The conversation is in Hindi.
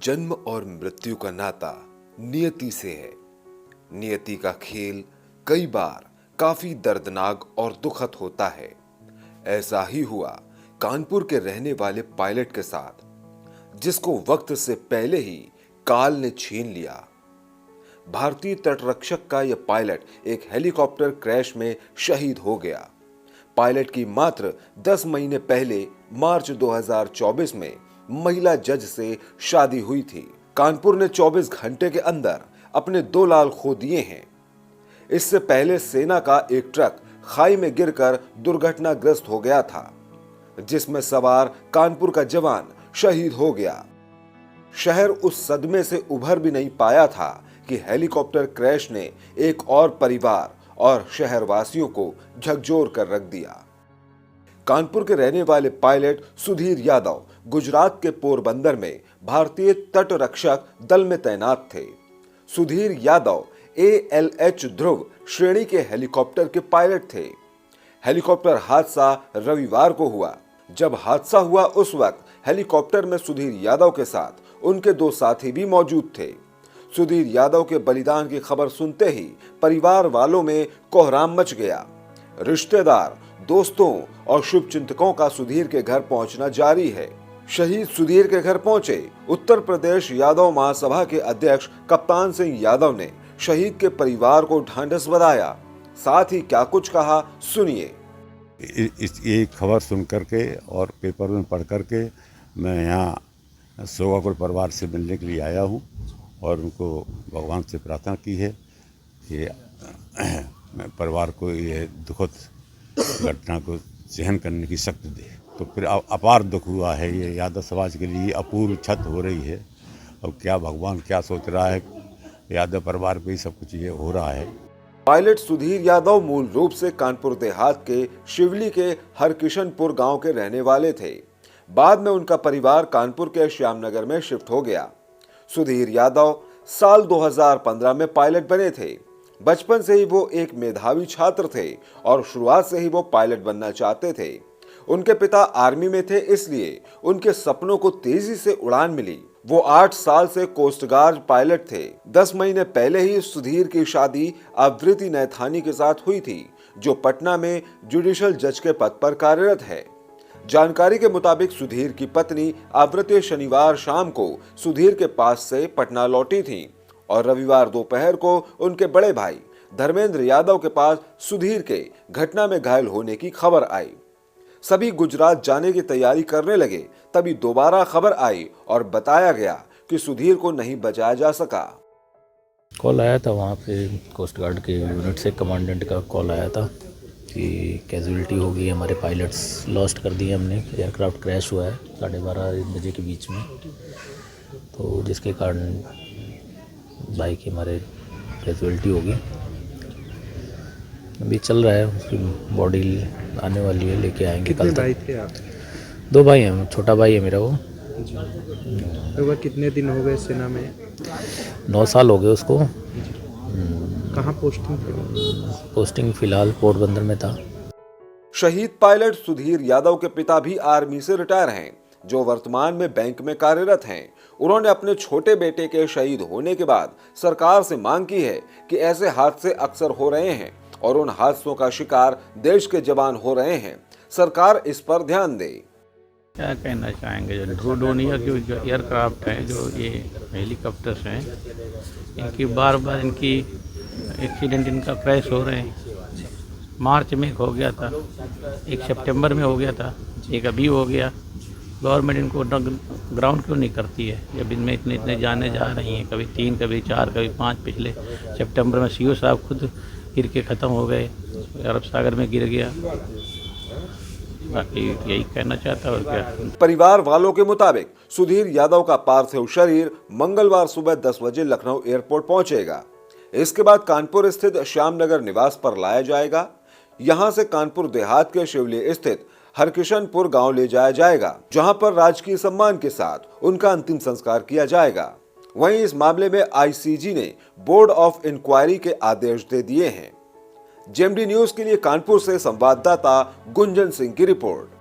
जन्म और मृत्यु का नाता नियति से है। नियति का खेल कई बार काफी दर्दनाक और दुखद होता है। ऐसा ही हुआ कानपुर के रहने वाले पायलट के साथ, जिसको वक्त से पहले ही काल ने छीन लिया। भारतीय तटरक्षक का यह पायलट एक हेलीकॉप्टर क्रैश में शहीद हो गया। पायलट की मात्र 10 महीने पहले मार्च 2024 में महिला जज से शादी हुई थी। कानपुर ने 24 घंटे के अंदर अपने 2 लाल खो दिए हैं। इससे पहले सेना का एक ट्रक खाई में गिरकर दुर्घटनाग्रस्त हो गया था, जिसमें सवार कानपुर का जवान शहीद हो गया। शहर उस सदमे से उभर भी नहीं पाया था कि हेलीकॉप्टर क्रैश ने एक और परिवार और शहरवासियों को झकझोर कर रख दिया। कानपुर के रहने वाले पायलट सुधीर यादव गुजरात के पोरबंदर में भारतीय तटरक्षक दल में तैनात थे। सुधीर यादव ALH ध्रुव श्रेणी के हेलीकॉप्टर के पायलट थे। हेलीकॉप्टर हादसा रविवार को हुआ। जब हादसा हुआ उस वक्त हेलीकॉप्टर में सुधीर यादव के साथ उनके 2 साथी भी मौजूद थे। सुधीर यादव के बलिदान की खबर सुनते ही परिवार वालों में कोहराम मच गया। रिश्तेदार, दोस्तों और शुभचिंतकों का सुधीर के घर पहुंचना जारी है। शहीद सुधीर के घर पहुंचे उत्तर प्रदेश यादव महासभा के अध्यक्ष कप्तान सिंह यादव ने शहीद के परिवार को ढांढस बंधाया। साथ ही क्या कुछ कहा, सुनिए। ये खबर सुन करके और पेपर में पढ़ करके मैं यहाँ सोगापुर परिवार से मिलने के लिए आया हूँ और उनको भगवान से प्रार्थना की है कि परिवार को ये दुखद घटना को सहन करने की शक्ति दे। तो फिर अपार दुख हुआ है। ये यादव समाज के लिए अपूर्व क्षत हो रही है। अब क्या भगवान क्या सोच रहा है, यादव परिवार पे ही सब कुछ ये हो रहा है। पायलट सुधीर यादव मूल रूप से कानपुर देहात के शिवली के हरकिशनपुर गांव के रहने वाले थे। बाद में उनका परिवार कानपुर के श्यामनगर में शिफ्ट हो गया। सुधीर यादव साल 2015 में पायलट बने थे। बचपन से ही वो एक मेधावी छात्र थे और शुरुआत से ही वो पायलट बनना चाहते थे। उनके पिता आर्मी में थे, इसलिए उनके सपनों को तेजी से उड़ान मिली। वो 8 साल से कोस्ट गार्ड पायलट थे। 10 महीने पहले ही सुधीर की शादी आवृत्ति नैथानी के साथ हुई थी, जो पटना में जुडिशियल जज के पद पर कार्यरत है। जानकारी के मुताबिक सुधीर की पत्नी आवृत्ति शनिवार शाम को सुधीर के पास से पटना लौटी थी और रविवार दोपहर को उनके बड़े भाई धर्मेंद्र यादव के पास सुधीर के घटना में घायल होने की खबर आई। सभी गुजरात जाने की तैयारी करने लगे, तभी दोबारा खबर आई और बताया गया कि सुधीर को नहीं बचाया जा सका। कॉल आया था वहाँ पे कोस्ट गार्ड के यूनिट से, कमांडेंट का कॉल आया था कि कैजुअलिटी हो गई, हमारे पायलट्स लॉस्ट कर दिए हमने, एयरक्राफ्ट क्रैश हुआ है 12:30 बजे के बीच में, तो जिसके कारण भाई की हमारे कैजुअलिटी होगी। अभी चल रहा है, उसकी बॉडी आने वाली है, लेके आएंगे कल तक। भाई थे आप? 2 भाई हैं, छोटा भाई है मेरा वो। लगभग कितने दिन हो गए सेना में? 9 साल हो गए उसको। कहाँ पोस्टिंग थी? पोस्टिंग फिलहाल पोरबंदर में था। शहीद पायलट सुधीर यादव के पिता भी आर्मी से रिटायर हैं, जो वर्तमान में बैंक में कार्यरत हैं। उन्होंने अपने छोटे बेटे के शहीद होने के बाद सरकार से मांग की है कि ऐसे हादसे अक्सर हो रहे हैं और उन हादसों का शिकार देश के जवान हो रहे हैं। सरकार इस पर ध्यान दे। क्या कहना चाहेंगे, जो ड्रोडोनिया के जो एयरक्राफ्ट हैं, जो ये हेलीकॉप्टर्स हैं, इनकी बार बार इनकी एक्सीडेंट, इनका क्रैश हो रहे हैं। मार्च में एक हो गया था, एक सितंबर में हो गया था, एक अभी हो गया। गवर्नमेंट इनको ग्राउंड क्यों नहीं करती है, जब इनमें इतने इतने जाने जा रही हैं, कभी 3, कभी 4, कभी 5। पिछले सितंबर में CO साहब खुद गिर के ख़त्म हो गए, अरब सागर में गिर गया। बाकी यही कहना चाहता और क्या। परिवार वालों के मुताबिक सुधीर यादव का पार्थिव शरीर मंगलवार सुबह 10 बजे लखनऊ एयरपोर्ट पहुंचेगा। इसके बाद कानपुर स्थित श्यामनगर निवास पर लाया जाएगा। यहां से कानपुर देहात के शिवली स्थित हरकिशनपुर गांव ले जाया जाएगा, जहां पर राजकीय सम्मान के साथ उनका अंतिम संस्कार किया जाएगा। वहीं इस मामले में ICG ने बोर्ड ऑफ इंक्वायरी के आदेश दे दिए हैं। जेएमडी न्यूज के लिए कानपुर से संवाददाता गुंजन सिंह की रिपोर्ट।